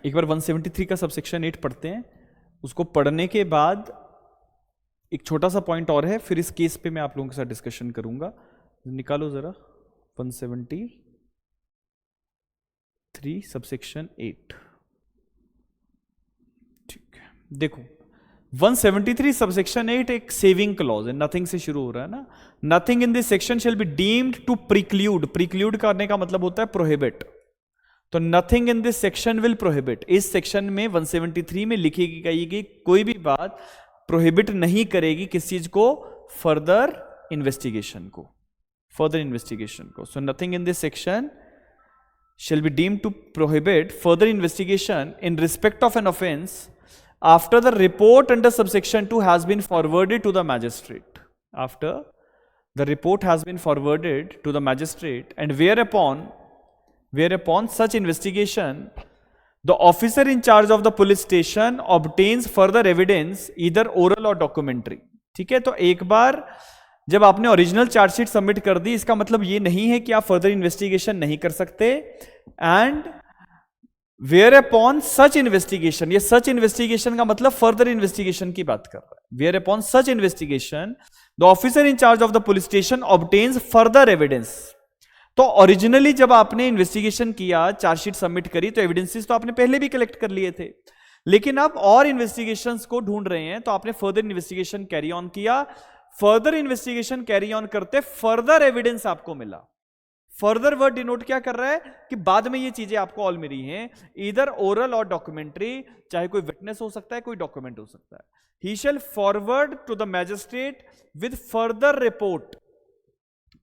एक बार 173 का सबसेक्शन 8 पढ़ते हैं। उसको पढ़ने के बाद एक छोटा सा पॉइंट और है, फिर इस केस पे मैं आप लोगों के साथ डिस्कशन करूंगा। निकालो जरा 173 सबसेक्शन 8। ठीक है, देखो 173 सबसेक्शन 8 एक सेविंग क्लॉज है, नथिंग से शुरू हो रहा है ना। Nothing in this section shall be deemed to preclude. Preclude करने का मतलब होता है प्रोहिबिट। तो nothing in this section will prohibit. इस सेक्शन में 173 में लिखी गई कोई भी बात प्रोहिबिट नहीं करेगी किस चीज को, फर्दर इन्वेस्टिगेशन को, फर्दर इन्वेस्टिगेशन को। So nothing in this section shall be deemed to prohibit further investigation in respect of an offense after the report under subsection 2 has been forwarded to the magistrate. After the report has been forwarded to the magistrate, and whereupon such investigation the officer in charge of the police station obtains further evidence either oral or documentary. ठीक है, तो एक बार जब आपने original chargesheet submit कर दी, इसका मतलब ये नहीं है कि आप फर्दर इन्वेस्टिगेशन नहीं कर सकते। And where upon such investigation, ये सच इन्वेस्टिगेशन का मतलब फर्दर इन्वेस्टिगेशन की बात कर रहा है। Where upon such investigation the officer in charge of the police station obtains further evidence. तो ओरिजिनली जब आपने इन्वेस्टिगेशन किया, चार्जशीट सबमिट करी, तो एविडेंसेस तो आपने पहले भी कलेक्ट कर लिए थे, लेकिन अब और इन्वेस्टिगेशंस को ढूंढ रहे हैं, तो आपने फर्दर इन्वेस्टिगेशन कैरी ऑन किया। फर्दर इन्वेस्टिगेशन कैरी ऑन करते फर्दर एविडेंस आपको मिला। फर्दर वर्ड डिनोट क्या कर रहा है कि बाद में ये चीजें आपको ऑल मिली हैं, इधर ओरल और डॉक्यूमेंट्री, चाहे कोई विटनेस हो सकता है, कोई डॉक्यूमेंट हो सकता है। He shall forward to the magistrate with further report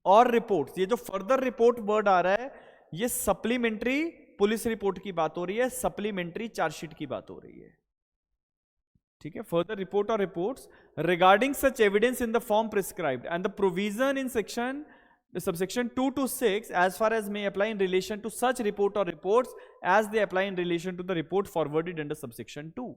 और रिपोर्ट। ये जो फर्दर रिपोर्ट वर्ड आ रहा है, ये सप्लीमेंट्री पुलिस रिपोर्ट की बात हो रही है, सप्लीमेंट्री चार्जशीट की बात हो रही है। ठीक है, फर्दर रिपोर्ट और reports regarding such evidence in the form prescribed and the provision in section subsection 2 to 6 as far as may apply in relation to such report or reports as they apply in relation to the report forwarded under subsection 2.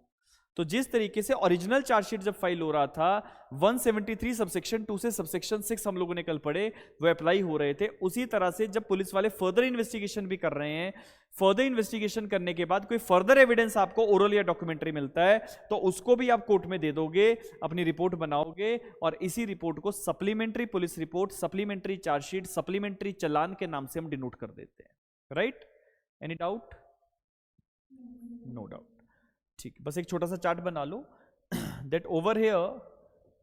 तो जिस तरीके से original chargesheet जब file हो रहा था 173 subsection 2 से subsection 6 हम लोगों ने कल पढ़े, वो अप्लाई हो रहे थे, उसी तरह से जब पुलिस वाले फर्दर इन्वेस्टिगेशन भी कर रहे हैं, फर्दर इन्वेस्टिगेशन करने के बाद कोई फर्दर एविडेंस आपको ओरल या डॉक्यूमेंट्री मिलता है, तो उसको भी आप कोर्ट में दे दोगे, अपनी रिपोर्ट बनाओगे, और इसी रिपोर्ट को supplementary police report, supplementary chargesheet, supplementary challan के नाम से हम डिनोट कर देते हैं। Right? Any doubt? No doubt. ठीक, बस एक छोटा सा चार्ट बना लो that over here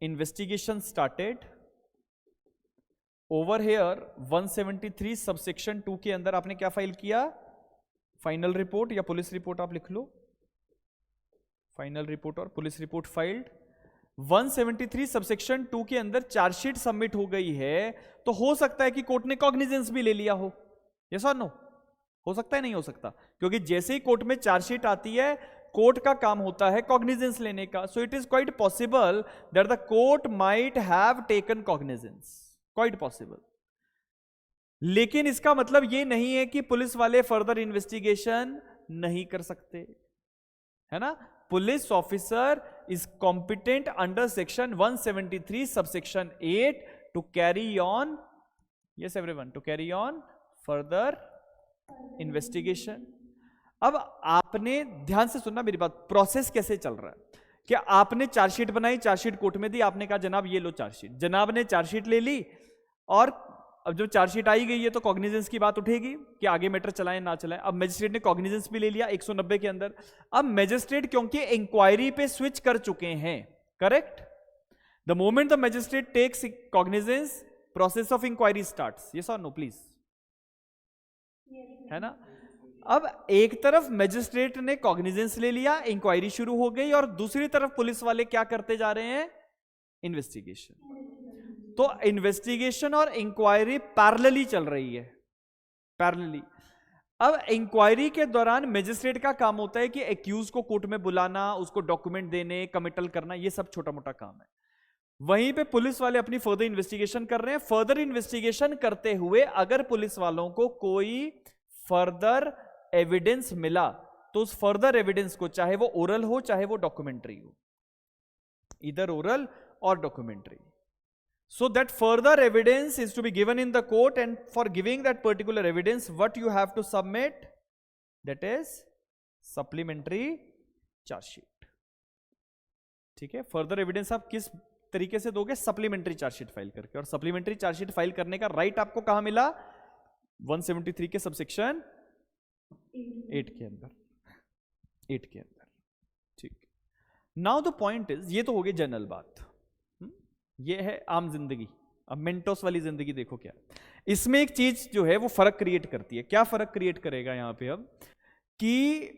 investigation started, over here 173 subsection 2 के अंदर आपने क्या फाइल किया, फाइनल रिपोर्ट या पुलिस रिपोर्ट आप लिख लो, फाइनल रिपोर्ट और पुलिस रिपोर्ट फाइल्ड। 173 सबसेक्शन 2 के अंदर चार्जशीट सबमिट हो गई है, तो हो सकता है कि कोर्ट ने कॉग्निजेंस भी ले लिया हो। यस और नो? हो सकता है, नहीं हो सकता? क्योंकि जैसे ही कोर्ट में चार्जशीट आती है, कोर्ट का काम होता है कॉग्निजेंस लेने का। So it is quite possible that the court might have taken cognizance, quite possible. लेकिन इसका मतलब ये नहीं है कि पुलिस वाले फर्दर इन्वेस्टिगेशन नहीं कर सकते, है ना। Police officer is competent under section 173 subsection 8 to carry on, yes everyone, to carry on further investigation. अब आपने ध्यान से सुनना मेरी बात, प्रोसेस कैसे चल रहा है कि आपने चार्जशीट बनाई, चार्जशीट कोर्ट में दी, आपने कहा जनाब ये लो चार्जशीट, जनाब ने चार्जशीट ले ली, और अब जब चार्जशीट आई गई है तो कॉग्निजेंस की बात उठेगी कि आगे मैटर चलाएं ना चलाएं। अब मैजिस्ट्रेट ने कॉग्निजेंस भी ले लिया 190 के अंदर। अब मैजिस्ट्रेट क्योंकि इंक्वायरी पे स्विच कर चुके हैं, correct, the moment the magistrate takes cognizance, process of inquiry starts. Yes और नो प्लीज, है ना। अब एक तरफ मैजिस्ट्रेट ने कॉग्निजेंस ले लिया, इंक्वायरी शुरू हो गई, और दूसरी तरफ पुलिस वाले क्या करते जा रहे हैं, इन्वेस्टिगेशन। तो इन्वेस्टिगेशन और इंक्वायरी पैरेलली चल रही है, पैरेलली। अब इंक्वायरी के दौरान मैजिस्ट्रेट का काम होता है कि एक्यूज को कोर्ट में बुलाना, उसको डॉक्यूमेंट देने, कमिटल करना, ये सब छोटा मोटा काम है। वहीं पे पुलिस वाले अपनी फर्दर इन्वेस्टिगेशन कर रहे हैं। फर्दर इन्वेस्टिगेशन करते हुए अगर पुलिस वालों को कोई फर्दर एविडेंस मिला, तो उस फर्दर एविडेंस को, चाहे वो ओरल हो चाहे वो डॉक्यूमेंट्री हो, इधर ओरल और documentary, so that further evidence is to be given in the court, and for giving that particular evidence what you have to submit, that is supplementary chargesheet. ठीक है, फर्दर एविडेंस आप किस तरीके से दोगे? सप्लीमेंट्री चार्जशीट फाइल करके। और supplementary chargesheet file करने का राइट आपको कहां मिला? 173 के सबसेक्शन 8 के अंदर, 8 के अंदर। ठीक, नाउ द पॉइंट इज, ये तो हो गई जनरल बात, ये है आम जिंदगी। अब मेंटोस वाली जिंदगी देखो क्या, इसमें एक चीज जो है वो फर्क क्रिएट करती है। क्या फर्क क्रिएट करेगा यहां पे अब, कि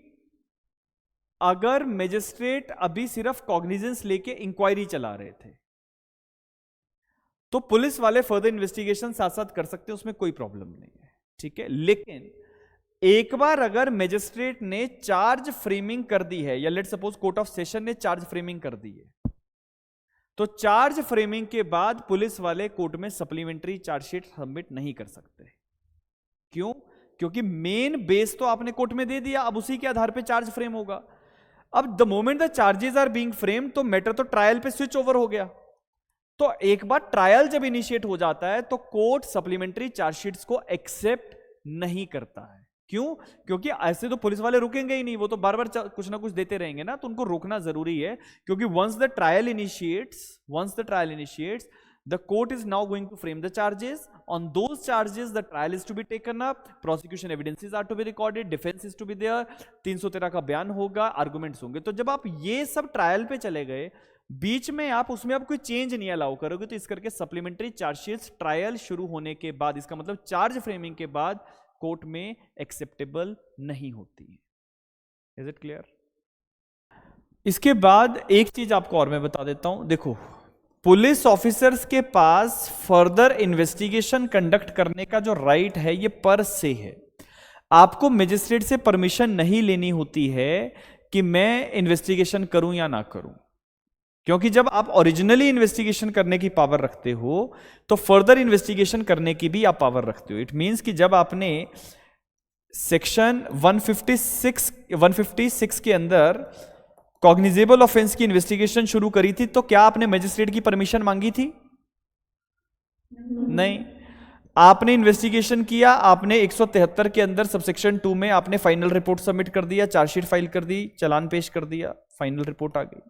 अगर मैजिस्ट्रेट अभी सिर्फ कॉग्निजेंस लेके इंक्वायरी चला रहे थे तो पुलिस वाले फर्दर इन्वेस्टिगेशन साथ साथ कर सकते हैं, उसमें कोई प्रॉब्लम नहीं है। ठीक है, लेकिन एक बार अगर मैजिस्ट्रेट ने चार्ज फ्रेमिंग कर दी है, या let suppose court of session ने चार्ज फ्रेमिंग कर दी है, तो चार्ज फ्रेमिंग के बाद पुलिस वाले कोर्ट में सप्लीमेंट्री चार्जशीट सबमिट नहीं कर सकते। क्यों? क्योंकि मेन बेस तो आपने कोर्ट में दे दिया, अब उसी के आधार पे चार्ज फ्रेम होगा। अब the moment the charges are being frame, तो मैटर तो ट्रायल पे स्विच ओवर हो गया। तो एक बार ट्रायल जब इनिशिएट हो जाता है तो कोर्ट सप्लीमेंट्री चार्जशीट्स को एक्सेप्ट नहीं करता है। क्यों? क्योंकि ऐसे तो पुलिस वाले रुकेंगे ही नहीं, वो तो बार बार कुछ ना कुछ देते रहेंगे ना, तो उनको रोकना जरूरी है। क्योंकि once the trial initiates the court is now going to frame the charges. On those charges the trial is to be taken up, prosecution evidences are to be recorded, defense is to be there, 313 का बयान होगा, arguments होंगे। तो जब आप ये सब trial पे चले गए, बीच में आप उसमें आप कोई चेंज नहीं अलाउ करोगे, तो इस करके सप्लीमेंट्री चार्जशीट्स ट्रायल शुरू होने के बाद, इसका मतलब चार्ज फ्रेमिंग के बाद कोर्ट में एक्सेप्टेबल नहीं होती है। Is it clear? इसके बाद एक चीज आपको और मैं बता देता हूं, देखो पुलिस ऑफिसर्स के पास फर्दर इन्वेस्टिगेशन कंडक्ट करने का जो राइट है ये पर से है। आपको मजिस्ट्रेट से परमिशन नहीं लेनी होती है कि मैं इन्वेस्टिगेशन करूं या ना करूं, क्योंकि जब आप ओरिजिनली इन्वेस्टिगेशन करने की पावर रखते हो तो फर्दर इन्वेस्टिगेशन करने की भी आप पावर रखते हो। इट मींस कि जब आपने सेक्शन 156 के अंदर कॉग्निजेबल ऑफेंस की इन्वेस्टिगेशन शुरू करी थी, तो क्या आपने मजिस्ट्रेट की परमिशन मांगी थी? नहीं। आपने इन्वेस्टिगेशन किया, आपने 173 के अंदर सबसेक्शन 2 में आपने फाइनल रिपोर्ट सबमिट कर दिया, चार्जशीट फाइल कर दी, चालान पेश कर दिया, फाइनल रिपोर्ट आ गई।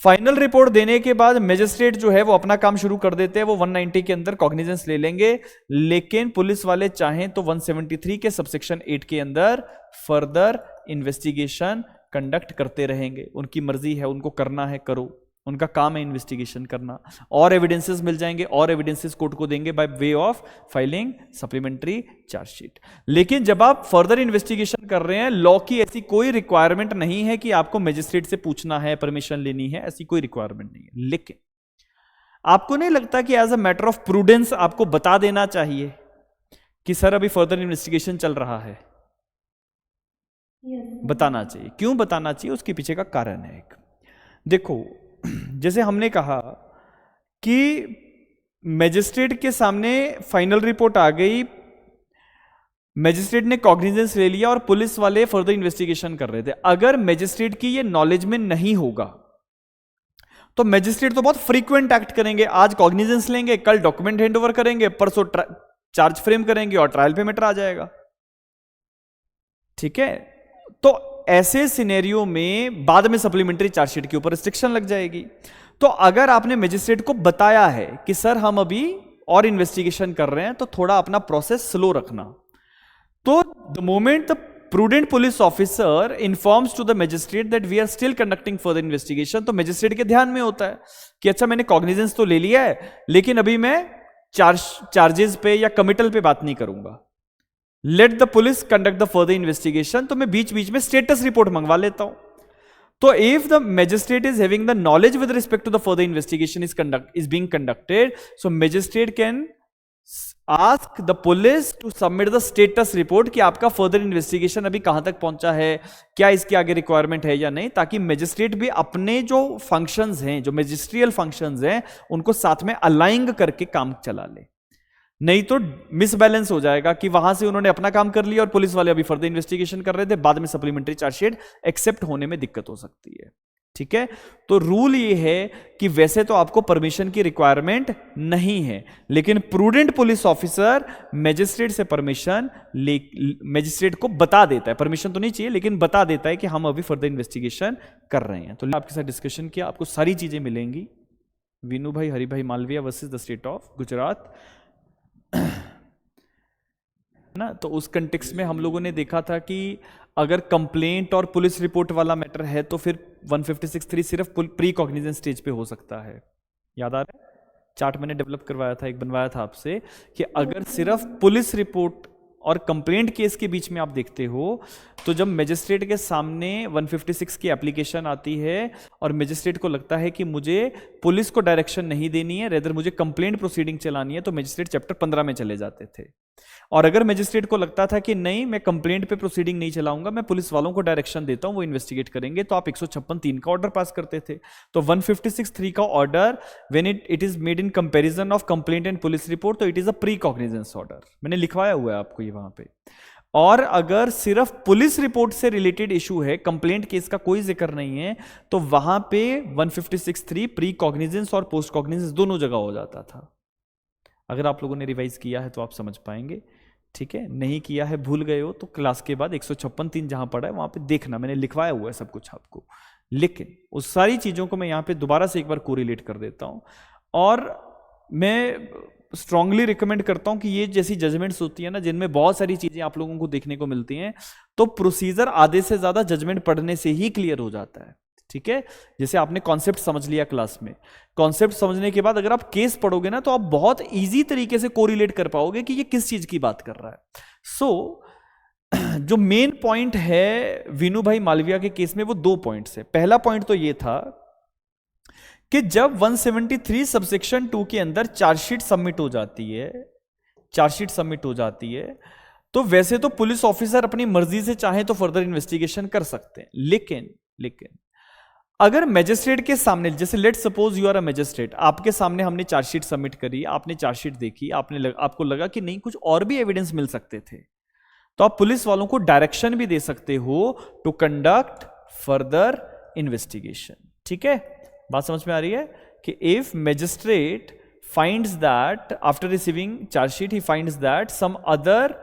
फाइनल रिपोर्ट देने के बाद मजिस्ट्रेट जो है वो अपना काम शुरू कर देते हैं, वो 190 के अंदर कॉग्निजेंस ले लेंगे। लेकिन पुलिस वाले चाहें तो 173 के सबसेक्शन 8 के अंदर फर्दर इन्वेस्टिगेशन कंडक्ट करते रहेंगे। उनकी मर्जी है, उनको करना है करो, उनका काम है इन्वेस्टिगेशन करना। और एविडेंसेस मिल जाएंगे, और एविडेंसेस कोर्ट को देंगे by way of filing supplementary chargesheet. लेकिन जब आप फर्दर इन्वेस्टिगेशन कर रहे हैं, लॉ की ऐसी कोई रिक्वायरमेंट नहीं है कि आपको मजिस्ट्रेट से पूछना है, परमिशन लेनी है, ऐसी कोई रिक्वायरमेंट नहीं है। लेकिन आपको नहीं लगता कि as a matter of prudence आपको बता देना चाहिए कि सर अभी फर्दर इन्वेस्टिगेशन चल रहा है? बताना चाहिए। क्यों बताना चाहिए? उसके पीछे का कारण है एक। देखो, जैसे हमने कहा कि मैजिस्ट्रेट के सामने फाइनल रिपोर्ट आ गई, मैजिस्ट्रेट ने कॉग्निजेंस ले लिया और पुलिस वाले फर्दर इन्वेस्टिगेशन कर रहे थे। अगर मैजिस्ट्रेट की ये नॉलेज में नहीं होगा तो मैजिस्ट्रेट तो बहुत फ्रीक्वेंट एक्ट करेंगे। आज कॉग्निजेंस लेंगे, कल डॉक्यूमेंट हैंडओवर करेंगे, परसों चार्ज फ्रेम करेंगे और ट्रायल पे मैटर आ जाएगा। ठीक है, तो ऐसे सिनेरियो में बाद में सप्लीमेंट्री चार्जशीट के ऊपर रिस्ट्रिक्शन लग जाएगी। तो अगर आपने मजिस्ट्रेट को बताया है कि सर हम अभी और इन्वेस्टिगेशन कर रहे हैं, तो थोड़ा अपना प्रोसेस स्लो रखना, तो the moment the prudent police officer informs to the magistrate that we are still conducting further investigation, तो मैजिस्ट्रेट के ध्यान में होता है कि अच्छा मैंने कॉग्निजेंस तो ले लिया है, लेकिन अभी मैं चार्जेस पे या कमिटल पे बात नहीं करूंगा, let the police conduct the further investigation. तो मैं बीच बीच में स्टेटस रिपोर्ट मंगवा लेता हूं। तो if the magistrate is having the knowledge with respect to the further investigation is being conducted, so magistrate can ask the police to submit the status report कि आपका further investigation अभी कहां तक पहुंचा है, क्या इसके आगे रिक्वायरमेंट है या नहीं, ताकि मैजिस्ट्रेट भी अपने जो फंक्शंस हैं, जो मैजिस्ट्रियल फंक्शंस हैं, उनको साथ में अलाइन करके काम चला ले। नहीं तो मिसबैलेंस हो जाएगा कि वहां से उन्होंने अपना काम कर लिया और पुलिस वाले अभी फर्दर इन्वेस्टिगेशन कर रहे थे, बाद में सप्लीमेंट्री चार्जशीट एक्सेप्ट होने में दिक्कत हो सकती है। ठीक है, तो रूल ये है कि वैसे तो आपको परमिशन की रिक्वायरमेंट नहीं है, लेकिन प्रूडेंट पुलिस ऑफिसर मैजिस्ट्रेट से परमिशन मैजिस्ट्रेट को बता देता है, परमिशन तो नहीं चाहिए लेकिन बता देता है कि हम अभी फर्दर इन्वेस्टिगेशन कर रहे हैं। तो आपके साथ डिस्कशन किया, आपको सारी चीजें मिलेंगी। वीनू भाई Haribhai Malviya versus the state of Gujarat ना। तो उस कंटेक्स्ट में हम लोगों ने देखा था कि अगर कंप्लेंट और पुलिस रिपोर्ट वाला मैटर है तो फिर 156(3) सिर्फ प्री कॉग्निजेंस स्टेज पे हो सकता है। याद आ रहा है, चार्ट मैंने डेवलप करवाया था, एक बनवाया था आपसे, कि अगर सिर्फ पुलिस रिपोर्ट और कंप्लेंट केस के बीच में आप देखते हो तो जब मजिस्ट्रेट के सामने 156 की एप्लीकेशन आती है और मजिस्ट्रेट को लगता है कि मुझे पुलिस को डायरेक्शन नहीं देनी है, रेदर मुझे कंप्लेंट प्रोसीडिंग चलानी है, तो मजिस्ट्रेट चैप्टर 15 में चले जाते थे। और अगर मजिस्ट्रेट को लगता था कि नहीं मैं कंप्लेंट पे प्रोसीडिंग नहीं चलाऊंगा, मैं पुलिस वालों को डायरेक्शन देता हूं वो इन्वेस्टिगेट करेंगे, तो आप 156(3) का ऑर्डर पास करते थे। तो 156(3) का order when it is made in comparison of complaint and police report, तो it is a pre cognizance order, मैंने लिखवाया हुआ है आपको ये वहां पे। और अगर सिर्फ पुलिस रिपोर्ट से रिलेटेड इशू है, कंप्लेंट केस का कोई जिक्र नहीं है, तो वहां पे 156(3) प्री कॉग्निजेंस और पोस्ट कॉग्निजेंस दोनों जगह हो जाता था। अगर आप लोगों ने रिवाइज किया है तो आप समझ पाएंगे, ठीक है, नहीं किया है भूल गए हो तो क्लास के बाद 156(3) जहां पड़ा है वहां पे देखना, मैंने लिखवाया हुआ है सब कुछ आपको। लेकिन उस सारी चीजों को मैं यहां पे दोबारा से एक बार कोरिलेट कर देता हूं, और मैं स्ट्रांगली रिकमेंड करता हूं कि ये जैसी जजमेंट्स होती है ना जिनमें बहुत सारी चीजें आप लोगों को देखने को मिलती हैं, तो प्रोसीजर आधे से ज्यादा जजमेंट पढ़ने से ही क्लियर हो जाता है। ठीक है, जैसे आपने कॉन्सेप्ट समझ लिया क्लास में, कॉन्सेप्ट समझने के बाद अगर आप केस पढ़ोगे ना तो आप बहुत इजी तरीके से कोरिलेट कर पाओगे कि ये किस चीज की बात कर रहा है। सो जो मेन पॉइंट है वीनू भाई मालविया के केस में वो 2 पॉइंट्स है। पहला पॉइंट तो ये था कि जब 173 सबसेक्शन 2 के अंदर चार्जशीट सबमिट हो जाती है, चार्जशीट सबमिट हो जाती है, तो वैसे तो पुलिस ऑफिसर अपनी मर्जी से चाहे तो फर्दर इन्वेस्टिगेशन कर सकते हैं, लेकिन अगर मैजिस्ट्रेट के सामने, जैसे let suppose you are a magistrate, आपके सामने हमने चार्जशीट सबमिट करी, आपने चार्जशीट देखी, आपको लगा कि नहीं कुछ और भी एविडेंस मिल सकते थे, तो आप पुलिस वालों को डायरेक्शन भी दे सकते हो टू कंडक्ट फर्दर इन्वेस्टिगेशन। ठीक है, बात समझ में आ रही है कि if magistrate finds that after receiving chargesheet he finds that some other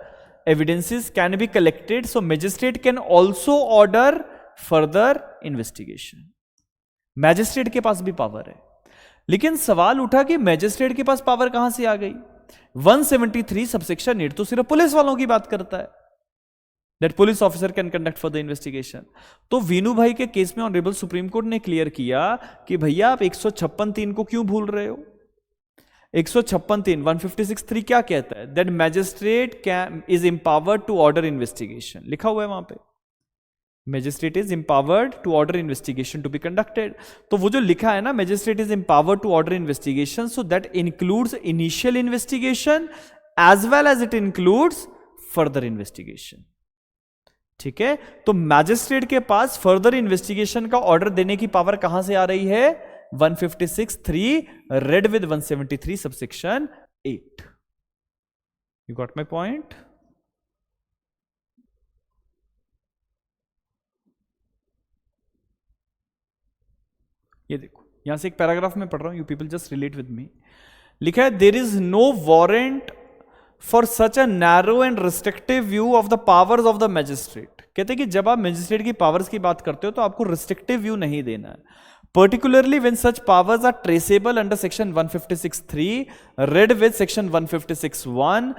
evidences can be collected, so magistrate can also order further investigation. Magistrate के पास भी पावर है, लेकिन सवाल उठा कि मैजिस्ट्रेट के पास पावर कहां से आ गई। 173 सबसेक्शन 8 तो सिर्फ पुलिस वालों की बात करता है, that police officer can conduct for the investigation. तो वीनू भाई के केस में ऑनरेबल सुप्रीम कोर्ट ने क्लियर किया कि भैया आप 156(3) को क्यों भूल रहे हो। 156(3) 156(3) क्या कहता है, that magistrate can is empowered to order investigation, लिखा हुआ है वहां पे, magistrate is empowered to order investigation to be conducted. तो वो जो लिखा है ना, magistrate is empowered to order investigation, so that includes initial investigation as well as it includes further investigation. ठीक है, तो मैजिस्ट्रेट के पास फर्दर इन्वेस्टिगेशन का ऑर्डर देने की पावर कहां से आ रही है, 156(3) read with 173 subsection 8। You got my point. ये देखो यहां से एक पैराग्राफ में पढ़ रहा हूं, you people just relate with me. लिखा है there is no warrant for such a narrow and restrictive view of the powers of the magistrate. कहते हैं कि जब आप मैजिस्ट्रेट की पावर्स की बात करते हो तो आपको रिस्ट्रिक्टिव व्यू नहीं देना है, particularly when such powers are traceable under section 156(3) read with section 156(1),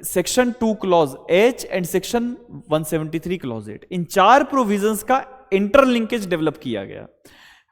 section 2 clause H and section 173 clause 8। इन 4 प्रोविजंस का इंटरलिंकेज डेवलप किया गया।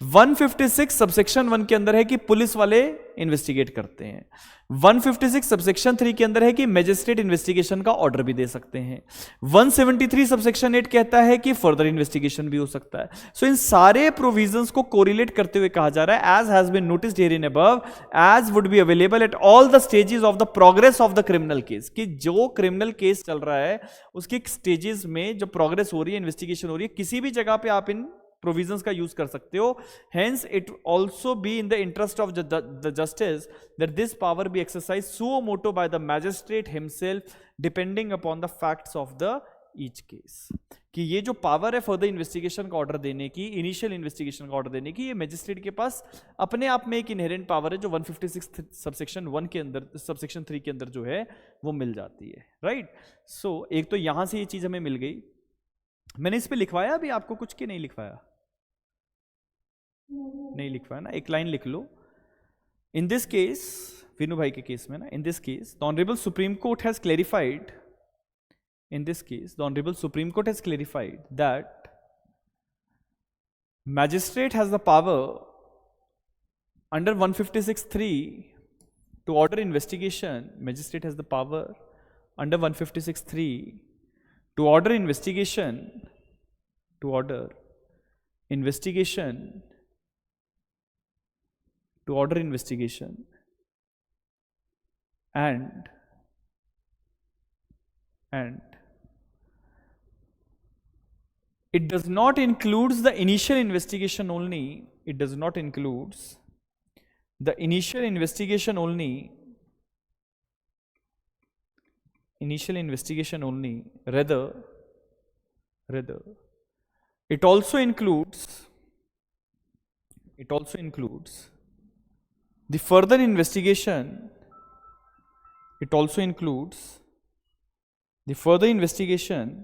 156 सबसेक्शन 1 के अंदर है कि पुलिस वाले इन्वेस्टिगेट करते हैं, 156 सबसेक्शन 3 के अंदर है कि मैजिस्ट्रेट इन्वेस्टिगेशन का ऑर्डर भी दे सकते हैं, 173 सबसेक्शन 8 कहता है कि फर्दर इन्वेस्टिगेशन भी हो सकता है। सो इन सारे प्रोविजंस को कोरिलेट करते हुए कहा जा रहा है, as has been noticed here in above, as would be available at all the stages of the progress of the criminal case, कि जो क्रिमिनल केस चल रहा है उसके स्टेजेस में जो प्रोग्रेस हो रही है, इन्वेस्टिगेशन हो रही है, किसी भी जगह पे आप इन प्रोविजंस का यूज कर सकते हो। Hence it also be in the interest of the justice that this power be exercise suo motu by the magistrate himself depending upon the facts of the each case, कि ये जो power है further investigation का order देने की, initial investigation का order देने की, ये मजिस्ट्रेट के पास अपने आप में एक इनहेरेंट पावर है जो 156 सबसेक्शन 1 के अंदर, सबसेक्शन 3 के अंदर जो है वो मिल जाती है, राइट। सो एक तो यहां से ये चीज हमें मिल गई। मैंने इस पे लिखवाया अभी आपको कुछ कि नहीं लिखवाया? नहीं लिखवाया ना, एक लाइन लिख लो। इन दिस केस, विनू भाई के केस में ना, in this case the honourable supreme court has clarified, in this case the honorable supreme court has clarified that magistrate has the power under 156(3) to order investigation. Magistrate has the power under 156(3) to order investigation, to order investigation, to order investigation, and it does not includes the initial investigation only. It does not includes the initial investigation only. Initial investigation only. Rather, it also includes. It also includes the further investigation. It also includes the further investigation.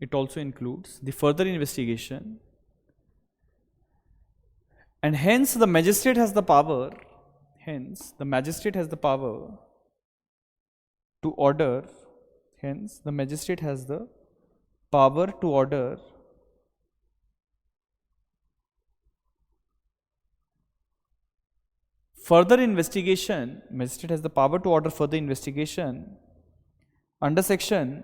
It also includes the further investigation, and hence the magistrate has the power, hence the magistrate has the power to order, hence the magistrate has the power to order further investigation. Magistrate has the power to order further investigation under section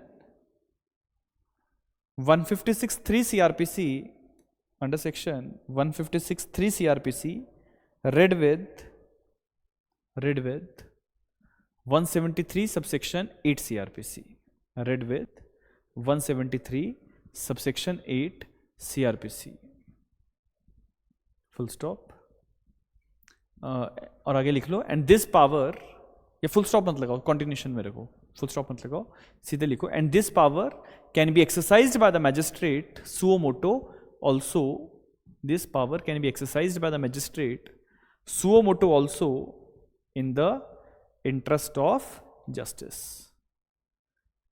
156(3) CRPC, under section 156(3) CRPC, read with 173 subsection 8 CRPC, read with 173 subsection 8 CRPC, full stop। और आगे लिख लो, and this power, या full stop मत लगाओ, continuation में रखो, full stop मत लगाओ, सीधे लिखो, and this power can be exercised bye the magistrate suo motu also, this power can be exercised bye the magistrate suo motu also in the interest of justice.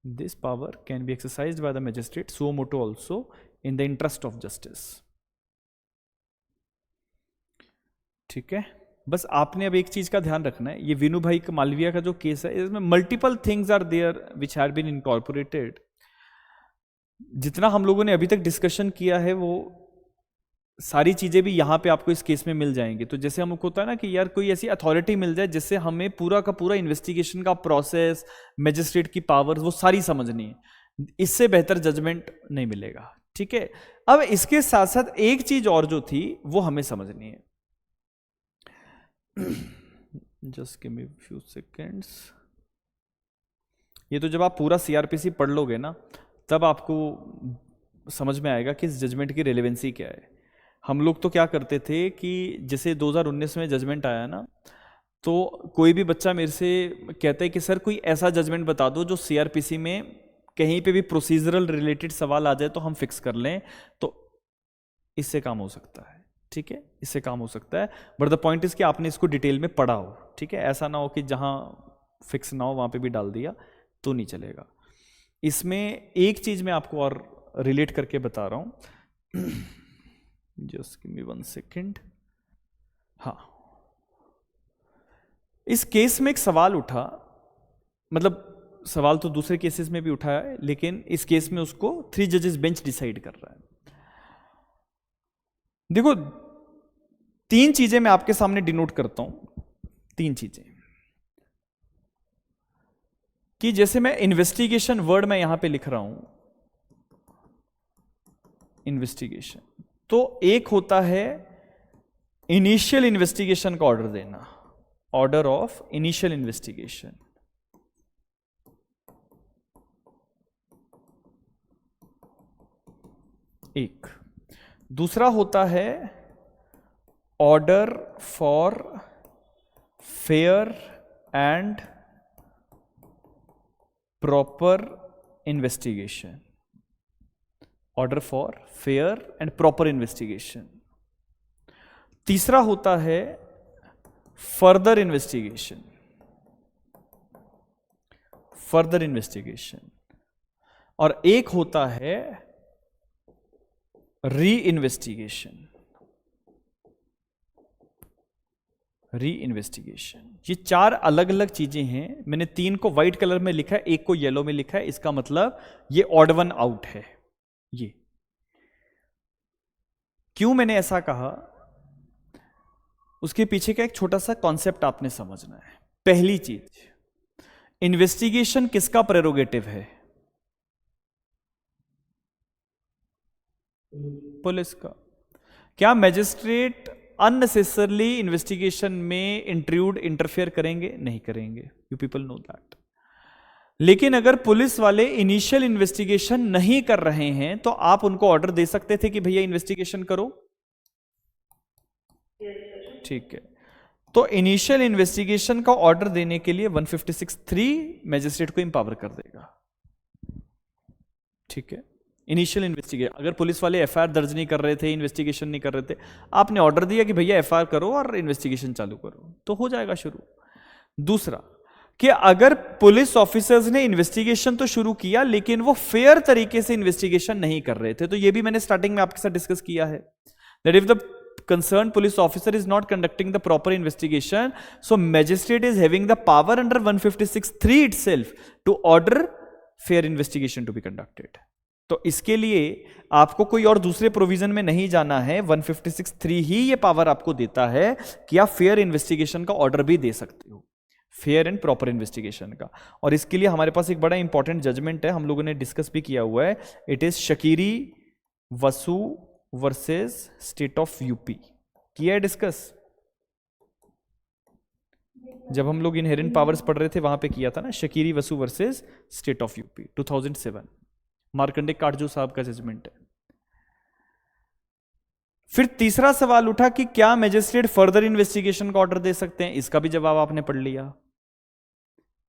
This power can be exercised bye the magistrate suo motu also in the interest of justice. ठीक है, बस आपने अब एक चीज का ध्यान रखना है, ये विनू भाई का मालविया का जो केस है, इसमें multiple things are there which have been incorporated. जितना हम लोगों ने अभी तक डिस्कशन किया है वो सारी चीजें भी यहाँ पे आपको इस केस में मिल जाएंगी। तो जैसे हमको होता है ना कि यार कोई ऐसी अथॉरिटी मिल जाए जिससे हमें पूरा का पूरा इन्वेस्टिगेशन का प्रोसेस, मैजिस्ट्रेट की पावर्स, वो सारी समझनी है, इससे बेहतर जजमेंट नहीं मिलेगा। ठीक है, अब इसके साथ साथ एक चीज और जो थी वो हमें समझनी है। Just give me few seconds. ये तो जब आप पूरा सीआरपीसी पढ़ लोगे ना तब आपको समझ में आएगा कि इस जजमेंट की रेलेवेंसी क्या है। हम लोग तो क्या करते थे कि जैसे 2019 में जजमेंट आया ना, तो कोई भी बच्चा मेरे से कहता है कि सर कोई ऐसा जजमेंट बता दो जो सीआरपीसी में कहीं पे भी प्रोसीजरल रिलेटेड सवाल आ जाए तो हम फिक्स कर लें, तो इससे काम हो सकता है। ठीक है, इससे काम हो सकता है, बट द पॉइंट इज कि आपने इसको डिटेल में पढ़ा हो। ठीक है, ऐसा ना हो कि जहां फिक्स ना हो वहां पे भी डाल दिया तो नहीं चलेगा। इसमें एक चीज मैं आपको और रिलेट करके बता रहा हूं, जस्ट गिव मी 1 सेकेंड। हाँ, इस केस में एक सवाल उठा, मतलब सवाल तो दूसरे केसेस में भी उठा है, लेकिन इस केस में उसको 3 जजेस बेंच डिसाइड कर रहा है। देखो 3 चीजें मैं आपके सामने डिनोट करता हूं, 3 चीजें, कि जैसे मैं इन्वेस्टिगेशन वर्ड में यहां पे लिख रहा हूं, इन्वेस्टिगेशन, तो एक होता है इनिशियल इन्वेस्टिगेशन का ऑर्डर देना, ऑर्डर ऑफ इनिशियल इन्वेस्टिगेशन। एक दूसरा होता है order for fair and proper investigation, order for fair and proper investigation. तीसरा होता है फर्दर इन्वेस्टिगेशन, फर्दर इन्वेस्टिगेशन, और एक होता है री इन्वेस्टिगेशन, री इन्वेस्टिगेशन। ये चार अलग अलग चीजें हैं। मैंने तीन को व्हाइट कलर में लिखा है, एक को येलो में लिखा है, इसका मतलब ये ऑड वन आउट है। ये क्यों मैंने ऐसा कहा, उसके पीछे का एक छोटा सा कॉन्सेप्ट आपने समझना है। पहली चीज, इन्वेस्टिगेशन किसका प्रेरोगेटिव है? पुलिस का। क्या मैजिस्ट्रेट अननेसेसरली इन्वेस्टिगेशन में इंटरफेयर करेंगे? नहीं करेंगे, यू पीपल नो दैट। लेकिन अगर पुलिस वाले इनिशियल इन्वेस्टिगेशन नहीं कर रहे हैं तो आप उनको ऑर्डर दे सकते थे कि भैया इन्वेस्टिगेशन करो, ठीक है। तो इनिशियल इन्वेस्टिगेशन का ऑर्डर देने के लिए 156(3) मैजिस्ट्रेट को इंपावर कर देगा, ठीक है। इनिशियल इन्वेस्टिगेशन, अगर पुलिस वाले एफआईआर दर्ज नहीं कर रहे थे, इन्वेस्टिगेशन नहीं कर रहे थे, आपने ऑर्डर दिया कि भैया एफआईआर करो और इन्वेस्टिगेशन चालू करो, तो हो जाएगा शुरू। दूसरा कि अगर पुलिस ऑफिसर्स ने इन्वेस्टिगेशन तो शुरू किया लेकिन वो फेयर तरीके से इन्वेस्टिगेशन नहीं कर रहे थे, तो ये भी मैंने स्टार्टिंग में आपके साथ डिस्कस किया है, that if the concerned police officer is not conducting the proper investigation, so magistrate is having the power under 156(3) itself to order fair investigation to be conducted. तो इसके लिए आपको कोई और दूसरे प्रोविजन में नहीं जाना है, 156(3) ही ये पावर आपको देता है कि आप फेयर इन्वेस्टिगेशन का ऑर्डर भी दे सकते हो, फेयर एंड प्रॉपर इन्वेस्टिगेशन का। और इसके लिए हमारे पास एक बड़ा इंपॉर्टेंट जजमेंट है, हम लोगों ने डिस्कस भी किया हुआ है, it is Sakiri Vasu versus state of UP. किया है डिस्कस, जब हम लोग इनहेरेंट पावर्स पढ़ रहे थे वहां पे किया था ना, Sakiri Vasu versus state of UP, 2007, Markandey Katju साहब का जजमेंट है। फिर तीसरा सवाल उठा कि क्या मैजिस्ट्रेट फर्दर इन्वेस्टिगेशन का ऑर्डर दे सकते हैं? इसका भी जवाब आपने पढ़ लिया।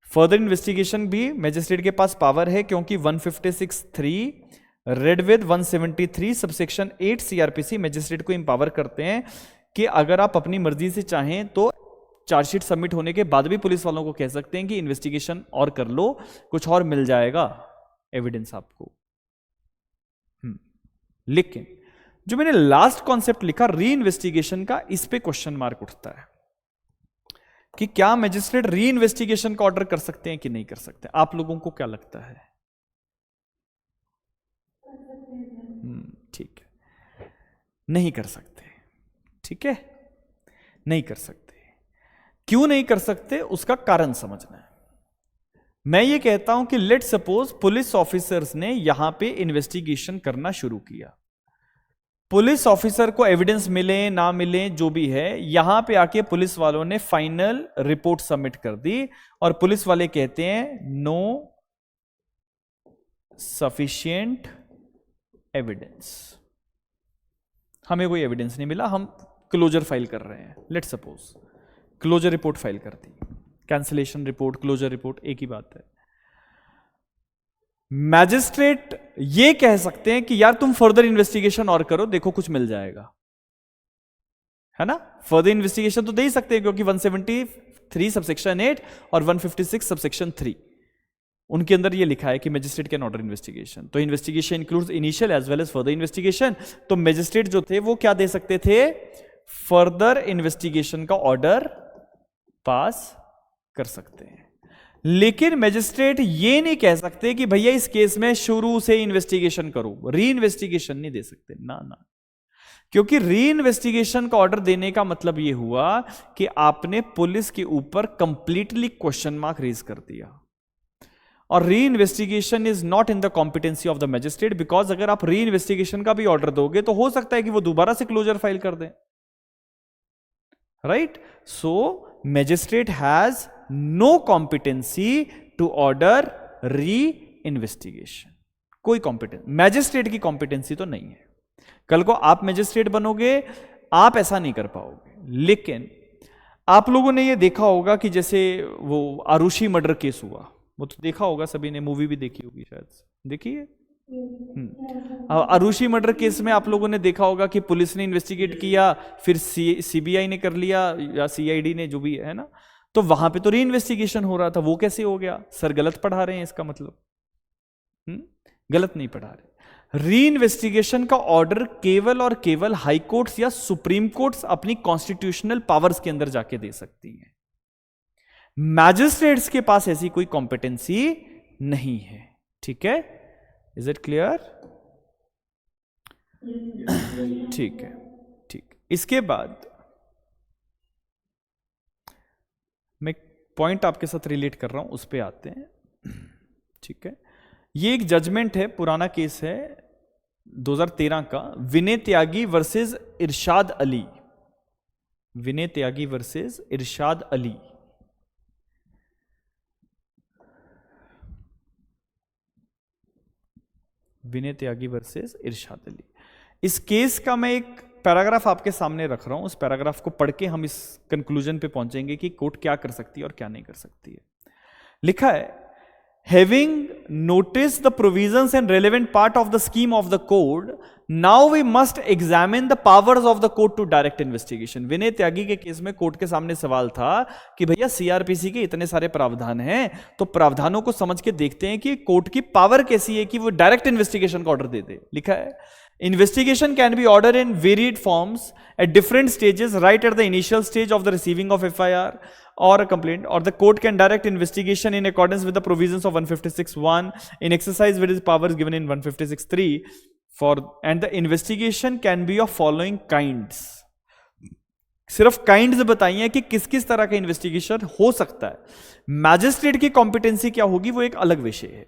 फर्दर इन्वेस्टिगेशन भी मैजिस्ट्रेट के पास पावर है, क्योंकि 156(3) read with 173 subsection 8 CrPC magistrate को इंपावर करते हैं कि अगर आप अपनी मर्जी से चाहें तो चार्जशीट सबमिट होने के बाद भी पुलिस वालों को कह सकते हैं कि इन्वेस्टिगेशन और कर लो, कुछ और मिल जाएगा एविडेंस आपको। लेकिन जो मैंने लास्ट कॉन्सेप्ट लिखा री इन्वेस्टिगेशन का, इस पे क्वेश्चन मार्क उठता है कि क्या मैजिस्ट्रेट री इन्वेस्टिगेशन का ऑर्डर कर सकते हैं कि नहीं कर सकते? आप लोगों को क्या लगता है? ठीक है, नहीं कर सकते, ठीक है, नहीं कर सकते। क्यों नहीं कर सकते उसका कारण समझना है। मैं ये कहता हूं कि लेट सपोज पुलिस ऑफिसर्स ने यहां पे इन्वेस्टिगेशन करना शुरू किया, पुलिस ऑफिसर को एविडेंस मिले ना मिले जो भी है, यहां पे आके पुलिस वालों ने फाइनल रिपोर्ट सबमिट कर दी और पुलिस वाले कहते हैं नो सफिशिएंट एविडेंस, हमें कोई एविडेंस नहीं मिला, हम क्लोजर फाइल कर रहे हैं। Let suppose closure report file कर दी, कैंसिलेशन रिपोर्ट, क्लोजर रिपोर्ट एक ही बात है। मैजिस्ट्रेट ये कह सकते हैं कि यार तुम फर्दर इन्वेस्टिगेशन और करो, देखो कुछ मिल जाएगा, है ना। फर्दर इन्वेस्टिगेशन तो दे ही सकते हैं, क्योंकि 173 सबसेक्शन 8 और 156 सबसेक्शन 3 उनके अंदर ये लिखा है कि मैजिस्ट्रेट कैन ऑर्डर इन्वेस्टिगेशन। तो investigation includes initial as well as further investigation. तो मैजिस्ट्रेट जो थे वो क्या दे सकते थे? फर्दर इन्वेस्टिगेशन का ऑर्डर पास कर सकते हैं। लेकिन मैजिस्ट्रेट ये नहीं कह सकते कि भैया इस केस में शुरू से इन्वेस्टिगेशन करो, री इन्वेस्टिगेशन नहीं दे सकते, ना, क्योंकि री इन्वेस्टिगेशन का ऑर्डर देने का मतलब यह हुआ कि आपने पुलिस के ऊपर कंप्लीटली क्वेश्चन मार्क रेज कर दिया। और री investigation is not in the competency of the magistrate, because अगर आप री इन्वेस्टिगेशन का भी ऑर्डर दोगे तो हो सकता है कि वो दोबारा से क्लोजर फाइल कर दें, right. So magistrate has no competency to order reinvestigation, कोई कॉम्पिटेंस मैजिस्ट्रेट की कॉम्पिटेंसी तो नहीं है। कल को आप मैजिस्ट्रेट बनोगे, आप ऐसा नहीं कर पाओगे। लेकिन आप लोगों ने ये देखा होगा कि जैसे वो आरुषि मर्डर केस हुआ, वो तो देखा होगा सभी ने, मूवी भी देखी होगी शायद, देखिए। अरुषि मर्डर केस में आप लोगों ने देखा होगा कि पुलिस ने इन्वेस्टिगेट किया, फिर सीबीआई ने कर लिया या सीआईडी ने, जो भी है ना, तो वहां पे तो री इन्वेस्टिगेशन हो रहा था, वो कैसे हो गया? सर गलत पढ़ा रहे हैं इसका मतलब। गलत नहीं पढ़ा रहे। री इन्वेस्टिगेशन का ऑर्डर केवल और केवल हाई कोर्ट्स या सुप्रीम कोर्ट्स अपनी कॉन्स्टिट्यूशनल पावर्स के अंदर जाके दे सकती हैं। मैजिस्ट्रेट्स के पास ऐसी कोई कॉम्पिटेंसी नहीं है। ठीक है, इज इट क्लियर? ठीक है, ठीक। इसके बाद मैं पॉइंट आपके साथ रिलेट कर रहा हूं, उस पे आते हैं। ठीक है, ये एक जजमेंट है, पुराना केस है 2013 का, विनय त्यागी वर्सेस इरशाद अली। विनय त्यागी वर्सेस इरशाद अली। विनय त्यागी वर्सेस इरशाद अली। इस केस का मैं एक पैराग्राफ आपके सामने रख रहा हूं, उस पैराग्राफ को पढ़ के हम इस कंक्लूजन पे पहुंचेंगे कि कोर्ट क्या कर सकती है और क्या नहीं कर सकती है। लिखा है, having noticed the provisions and relevant part of the scheme of the code, now we must examine the powers of the court to direct investigation. विनय त्यागी के केस में कोर्ट के सामने सवाल था कि भैया सीआरपीसी के इतने सारे प्रावधान हैं, तो प्रावधानों को समझ के देखते हैं कि कोर्ट की पावर कैसी है कि वो डायरेक्ट इन्वेस्टिगेशन का ऑर्डर दे दे। लिखा है, investigation can be ordered in varied forms at different stages, right at the initial stage of the receiving of FIR or a complaint, or the court can direct investigation in accordance with the provisions of 156(1) in exercise with its powers given in 156(3) for, and the investigation can be of following kinds. सिर्फ kinds बताइए कि किस किस तरह का investigation हो सकता है। मैजिस्ट्रेट की कॉम्पिटेंसी क्या होगी वो एक अलग विषय है।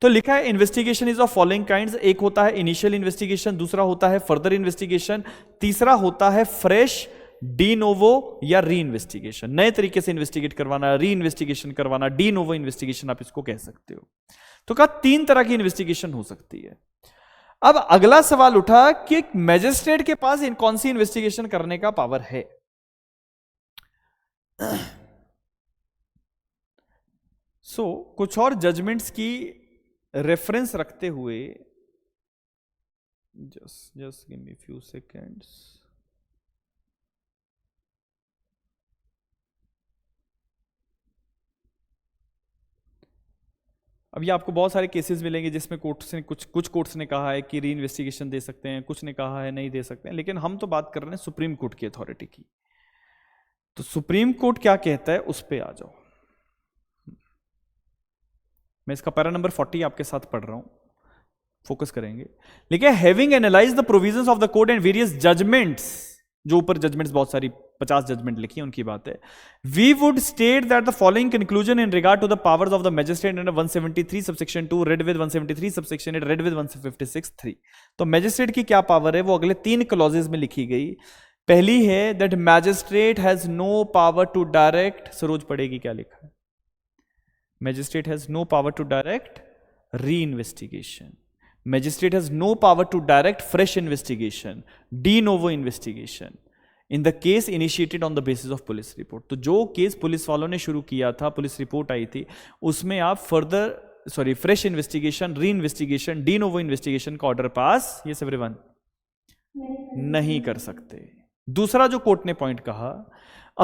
तो लिखा है, investigation is of following kinds. एक होता है इनिशियल इन्वेस्टिगेशन, दूसरा होता है फर्दर इन्वेस्टिगेशन, तीसरा होता है फ्रेश, डी नोवो या री इन्वेस्टिगेशन। नए तरीके से इन्वेस्टिगेट करवाना, री इन्वेस्टिगेशन करवाना, डी नोवो इन्वेस्टिगेशन आप इसको कह सकते हो। तो कहा 3 तरह की इन्वेस्टिगेशन हो सकती है। अब अगला सवाल उठा कि मैजिस्ट्रेट के पास कौन सी इन्वेस्टिगेशन करने का पावर है। कुछ और जजमेंट्स की रेफरेंस रखते हुए, just give me a few seconds. अब ये आपको बहुत सारे केसेस मिलेंगे जिसमें कोर्ट्स ने कुछ कोर्ट्स ने कहा है कि री इन्वेस्टिगेशन दे सकते हैं, कुछ ने कहा है नहीं दे सकते हैं, लेकिन हम तो बात कर रहे हैं सुप्रीम कोर्ट की अथॉरिटी की। तो सुप्रीम कोर्ट क्या कहता है उस पे आ जाओ। मैं इसका पैरा नंबर 40 आपके साथ पढ़ रहा हूं, फोकस करेंगे। लेकिन having analyse the provisions of the code and various judgments, जो ऊपर जजमेंट्स बहुत सारी 50 जजमेंट लिखी है उनकी बात है, we would state that the following conclusion in regard to the powers of the magistrate under 173 subsection 2 read with 173 subsection 8 read with 156(3). तो मैजिस्ट्रेट की क्या पावर है वो अगले 3 क्लॉजेज में लिखी गई। पहली है that magistrate has no power to direct, Saroj पढ़ेगी क्या लिखा है, magistrate has no power to direct re investigation, magistrate has no power to direct fresh investigation, de novo investigation in the case initiated on the basis of police report. तो जो case police वालों ने शुरू किया था, police report आई थी, उसमें आप फ्रेश इन्वेस्टिगेशन, री इन्वेस्टिगेशन, डी नोवो इन्वेस्टिगेशन का ऑर्डर पास ये एवरीवन नहीं कर सकते। दूसरा जो कोर्ट ने पॉइंट कहा,